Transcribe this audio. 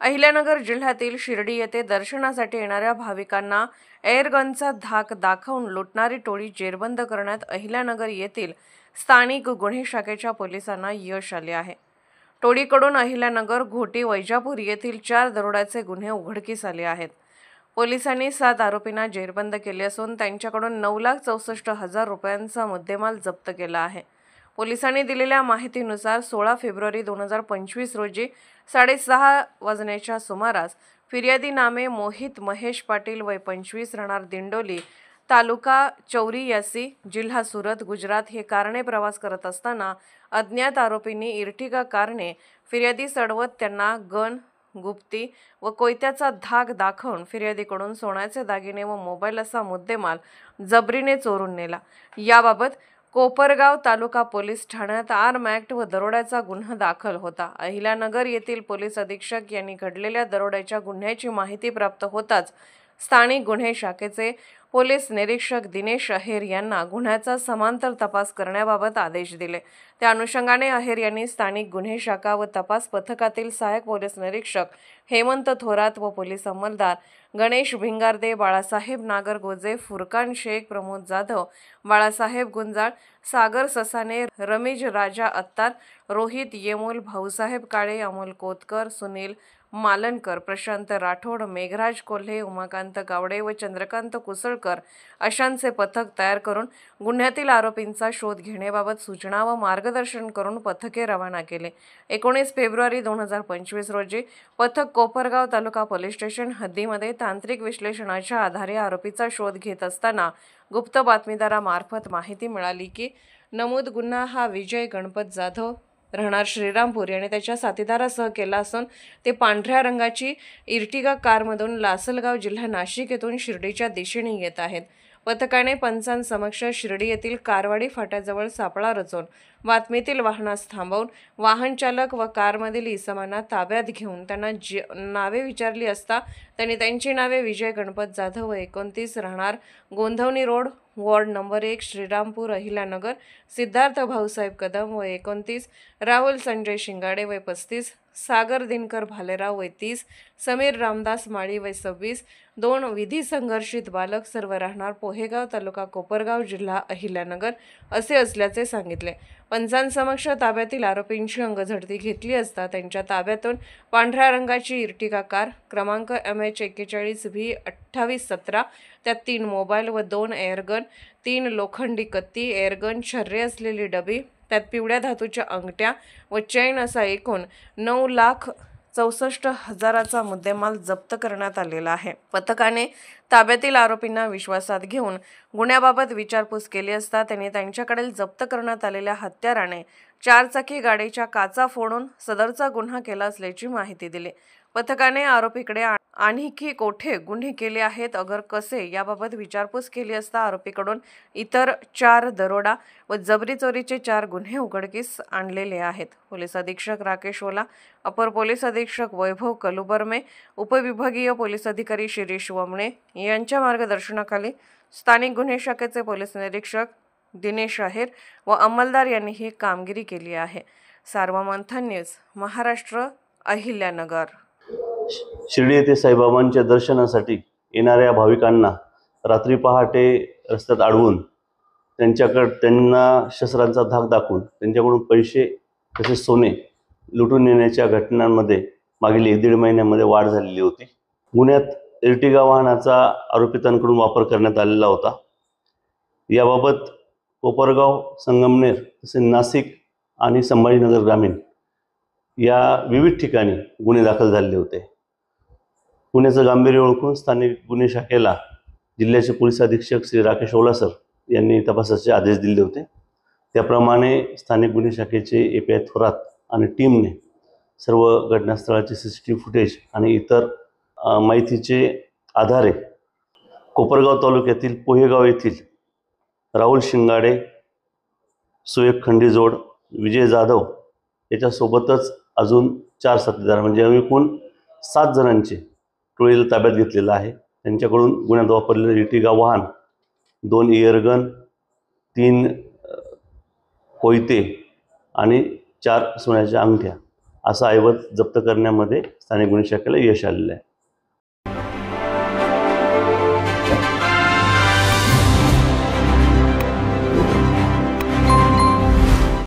अहिल्यानगर जिल्ह्यातील शिर्डी येथे दर्शनासाठी येणाऱ्या भाविकांना एअरगनचा धाक दाखवून लुटणारी टोळी जेरबंद करण्यात अहिल्यानगर येथील स्थानिक गुन्हे शाखेच्या पोलिसांना यश आले आहे। टोळीकडून अहिल्यानगर, घोटी, वैजापूर येथील 4 दरोड्याचे गुन्हे उघडकीस आले आहेत। पोलिसांनी 7 आरोपींना जेरबंद केले असून त्यांच्याकडून 9,64,000 रुपयांचा मुद्देमाल जप्त केला आहे। पोलिसांनी दिलेल्या माहितीनुसार 16 फेब्रुवारी 2025 रोजी 6:30 वाजण्याच्या सुमारास फिर्यादी नामे मोहित महेश पाटील वय 25 राहणार दिंडोली, तालुका चौरियासी, जिल्हा सुरत, गुजरात हे कारने प्रवास करत असताना अज्ञात आरोपींनी इर्टिगा कारने फिर्यादी चढवत त्यांना गन, गुप्ती व कोयत्याचा धाक दाखवून फिर्यादीकडून सोन्याचे दागिने व मोबाईल असा मुद्देमाल जबरीने चोरून नेला। याबाबत कोपरगाव तालुका पोलीस ठाण्यात आर्म ॲक्ट व दरोड्याचा गुन्हा दाखल होता। अहिल्यानगर येथील पोलीस अधीक्षक यांनी घडलेल्या दरोड्याच्या गुन्ह्याची माहिती प्राप्त होताच स्थानिक गुन्हे शाखेचे पोलीस निरीक्षक दिनेश अहेर यांना गुन्ह्याचा समांतर तपास करण्याबाबत आदेश दिले। त्या अनुषंगाने अहेर यांनी स्थानिक गुन्हे शाखा व तपास पथकातील सहाय्यक पोलीस निरीक्षक हेमंत थोरात व पोलीस अंमलदार गणेश भिंगारदे, बाळासाहेब नागरगोजे, फुरकान शेख, प्रमोद जाधव, बाळासाहेब गुंजाळ, सागर ससाने, रमीज राजा अत्तार, रोहित येमूल, भाऊसाहेब काळे, अमोल कोतकर, सुनील मालनकर, प्रशांत राठोड, मेघराज कोल्हे, उमाकांत गावडे व चंद्रकांत कुसळकर अशांचे पथक तयार करून गुन्ह्यातील आरोपींचा शोध घेण्याबाबत सूचना व मार्गदर्शन करून पथके रवाना केले। 19 फेब्रुवारी 2025 रोजी पथक कोपरगाव तालुका पोलीस स्टेशन हद्दीमध्ये तांत्रिक विश्लेषणाच्या आधारे आरोपीचा शोध घेत असताना गुप्त बातमीदारामार्फत माहिती मिळाली की नमूद गुन्हा हा विजय गणपत जाधव राहणार श्रीरामपूर याने त्याच्या साथीदारासह केला असून ते पांढऱ्या रंगाची इर्टिगा कारमधून लासलगाव, जिल्हा नाशिक येथून शिर्डीच्या दिशेने येत आहेत। पथकाने पंचांसमक्ष शिर्डी येथील कारवाडी फाट्याजवळ सापळा रचून बातमीतील वाहनास थांबवून वाहन चालक व कारमधील इसमांना ताब्यात घेऊन त्यांना नावे विचारली असता त्यांनी त्यांची नावे विजय गणपत जाधव व 29 राहणार Gondhavani road, ward number 1, Shrirampur, Ahilyanagar, Siddharth Bhausaheb Kadam वय 29, राहुल संजय शिंगाडे वय 35, सागर दिनकर भालेराव वय 30, समीर रामदास माळी वय 26, 2 विधी संघर्षित बालक सर्व राहणार पोहेगाव, तालुका कोपरगाव, जिल्हा अहिल्यानगर असे असल्याचे सांगितले। पंचांसमक्ष ताब्यातील आरोपींची अंगझडती घेतली असता त्यांच्या ताब्यातून पांढऱ्या रंगाची इर्टिगा कार क्रमांक MH41V2817 त्यात 3 मोबाईल व 2 एअरगन, 3 लोखंडी कत्ती, एअरगन, छर्रे असलेली डबी, त्यात पिवळ्या धातूच्या अंगठ्या व चैन असा एकूण 9,64,000चा मुद्देमाल जप्त करण्यात आलेला आहे। पथकाने ताब्यातील आरोपींना विश्वासात घेऊन गुन्ह्याबाबत विचारपूस केली असता त्यांनी त्यांच्याकडील जप्त करण्यात आलेल्या हत्याराने 4 चाकी गाडीच्या काचा फोडून सदरचा गुन्हा केला असल्याची माहिती दिली। पथकाने आरोपीकडे आणखी कोठे गुन्हे केले आहेत अगर कसे याबाबत विचारपूस केली असता आरोपीकडून इतर 4 दरोडा व जबरी चोरीचे 4 गुन्हे उघडकीस आणलेले आहेत। पोलीस अधीक्षक राकेश ओला, अपर पोलीस अधीक्षक वैभव कलुबर्मे, उपविभागीय पोलीस अधिकारी शिरीष वमणे यांच्या मार्गदर्शनाखाली स्थानिक गुन्हे शाखेचे पोलीस निरीक्षक दिनेश अहेर व अंमलदार यांनी ही कामगिरी केली आहे। सार्वमंथन न्यूज, महाराष्ट्र, अहिल्यानगर। शिर्डी येथे साईबाबांच्या दर्शनासाठी येणाऱ्या भाविकांना रात्री पहाटे रस्त्यात अडवून त्यांना शस्त्रांचा धाक दाखवून त्यांच्याकडून पैसे तसेच सोने लुटून नेण्याच्या घटनांमध्ये मागील 1-1.5 महिन्यामध्ये वाढ झालेली होती। गुन्ह्यात इर्टिगा वाहनाचा आरोपितांकडून वापर करण्यात आलेला होता। याबाबत कोपरगाव, संगमनेर तसेच नाशिक आणि संभाजीनगर ग्रामीण या विविध ठिकाणी गुन्हे दाखल झालेले होते। गुन्ह्याचं गांभीर्य ओळखून स्थानिक गुन्हे शाखेला जिल्ह्याचे पोलीस अधीक्षक श्री राकेश ओला सर यांनी तपासाचे आदेश दिले होते। त्याप्रमाणे स्थानिक गुन्हे शाखेचे API थोरात आणि टीमने सर्व घटनास्थळाचे CCTV फुटेज आणि इतर माहितीचे आधारे कोपरगाव तालुक्यातील पोहेगाव येथील राहुल शिंगाडे, सुएक खंडीजोड, विजय जाधव याच्यासोबतच अजून 4 साथीदार म्हणजे एकूण 7 जणांचे टोळीला ताब्यात घेतलेलं आहे। त्यांच्याकडून गुन्ह्यात वापरलेलं इर्टिगा वाहन, 2 एअरगन, 3 कोयते आणि 4 सोन्याच्या अंगठ्या असा ऐवज जप्त करण्यामध्ये स्थानिक गुन्हे शाखेला यश आलेलं आहे.